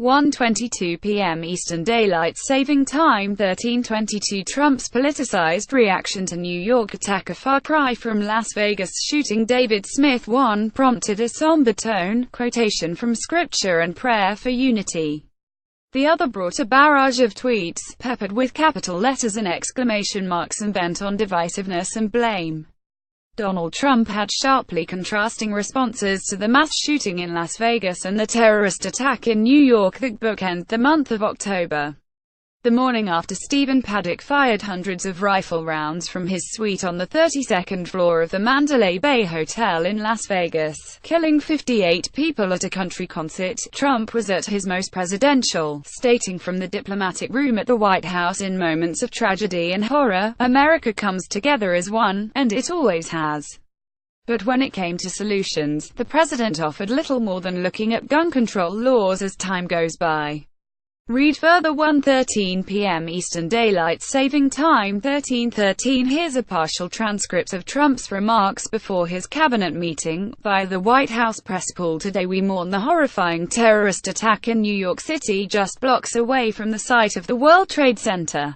1:22 p.m. Eastern Daylight Saving Time. 13:22 Trump's politicized reaction to New York attack. A far cry from Las Vegas shooting. David Smith. 1 prompted a somber tone, quotation from scripture and prayer for unity. The other brought a barrage of tweets, peppered with capital letters and exclamation marks and bent on divisiveness and blame. Donald Trump had sharply contrasting responses to the mass shooting in Las Vegas and the terrorist attack in New York that bookend the month of October. The morning after Stephen Paddock fired hundreds of rifle rounds from his suite on the 32nd floor of the Mandalay Bay Hotel in Las Vegas, killing 58 people at a country concert, Trump was at his most presidential, stating from the diplomatic room at the White House, "In moments of tragedy and horror, America comes together as one, and it always has." But when it came to solutions, the president offered little more than looking at gun control laws as time goes by. Read further. 1:13 p.m. Eastern Daylight Saving Time. 13:13 Here's a partial transcript of Trump's remarks before his cabinet meeting, via the White House press pool. Today we mourn the horrifying terrorist attack in New York City, just blocks away from the site of the World Trade Center.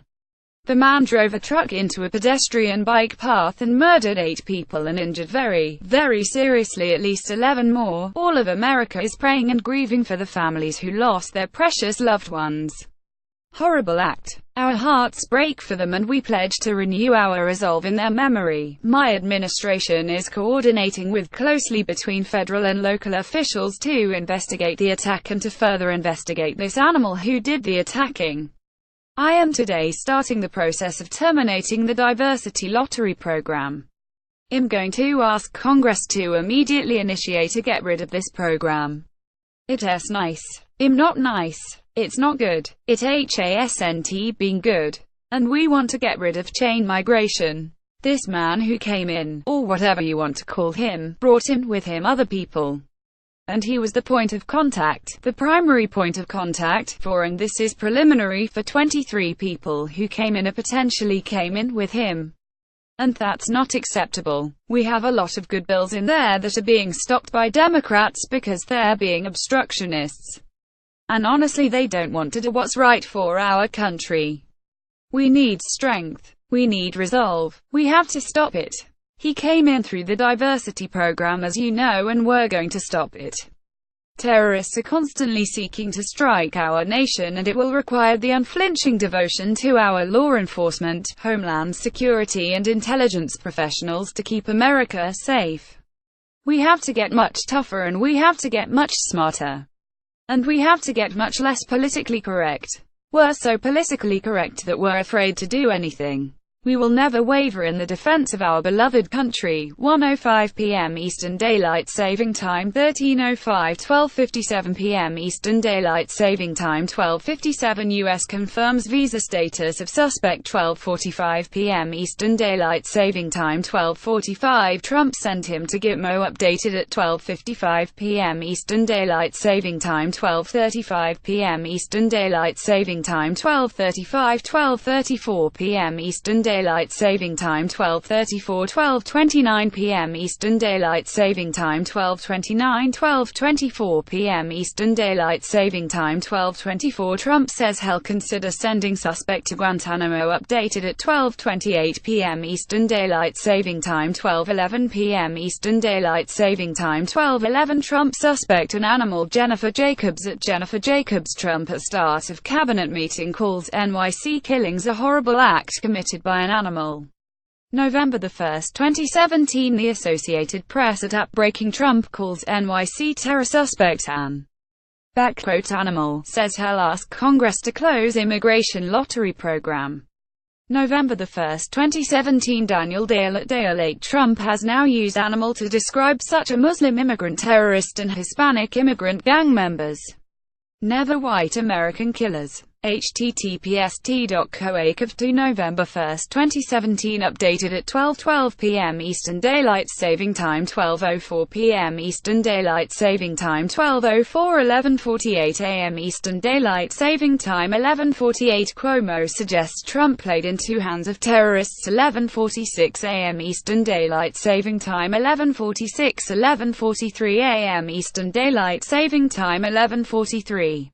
The man drove a truck into a pedestrian bike path and murdered 8 people and injured very, very seriously at least 11 more. All of America is praying and grieving for the families who lost their precious loved ones. Horrible act. Our hearts break for them and we pledge to renew our resolve in their memory. My administration is coordinating with closely between federal and local officials to investigate the attack and to further investigate this animal who did the attacking. I am today starting the process of terminating the diversity lottery program. I'm going to ask Congress to immediately initiate a get rid of this program. It's nice. I'm not nice. It's not good. It hasn't been good. And we want to get rid of chain migration. This man who came in, or whatever you want to call him, brought in with him other people. And he was the point of contact, the primary point of contact, for, and this is preliminary, for 23 people who came in or potentially came in with him. And that's not acceptable. We have a lot of good bills in there that are being stopped by Democrats because they're being obstructionists. And honestly, they don't want to do what's right for our country. We need strength. We need resolve. We have to stop it. He came in through the diversity program, as you know, and we're going to stop it. Terrorists are constantly seeking to strike our nation, and it will require the unflinching devotion to our law enforcement, homeland security and intelligence professionals to keep America safe. We have to get much tougher, and we have to get much smarter. And we have to get much less politically correct. We're so politically correct that we're afraid to do anything. We will never waver in the defense of our beloved country. 1:05 p.m. Eastern Daylight Saving Time. 13:05 12:57 p.m. Eastern Daylight Saving Time. 12:57 U.S. confirms visa status of suspect. 12:45 p.m. Eastern Daylight Saving Time. 12:45 Trump sent him to Gitmo. Updated at 12:55 p.m. Eastern Daylight Saving Time. 12:35 p.m. Eastern Daylight Saving Time. 12:35 12:34 p.m. Eastern Daylight Saving Time. 12:34 12:29 p.m. Eastern Daylight Saving Time. 12:29 12:24 p.m. Eastern Daylight Saving Time. 12:24 Trump says he'll consider sending suspect to Guantánamo. Updated at 12:28 p.m. Eastern Daylight Saving Time. 12:11 p.m. Eastern Daylight Saving Time. 12:11 Trump suspect an animal. Jennifer Jacobs at Jennifer Jacobs. Trump at start of cabinet meeting calls NYC killings a horrible act committed by an animal. November 1, 2017 The Associated Press at Breaking Trump calls NYC terror suspect an animal, says he'll ask Congress to close immigration lottery program. November 1, 2017 Daniel Dale at Dale 8 Trump has now used animal to describe such a Muslim immigrant terrorist and Hispanic immigrant gang members. Never white American killers. https://t.coacov2 November 1, 2017 Updated at 12:12 p.m. Eastern Daylight Saving Time. 12:04 p.m. Eastern Daylight Saving Time. 12:04 11:48 a.m. Eastern Daylight Saving Time. 11:48 Cuomo suggests Trump played in two hands of terrorists. 11:46 a.m. Eastern Daylight Saving Time. 11:46 11:43 a.m. Eastern Daylight Saving Time. 11:43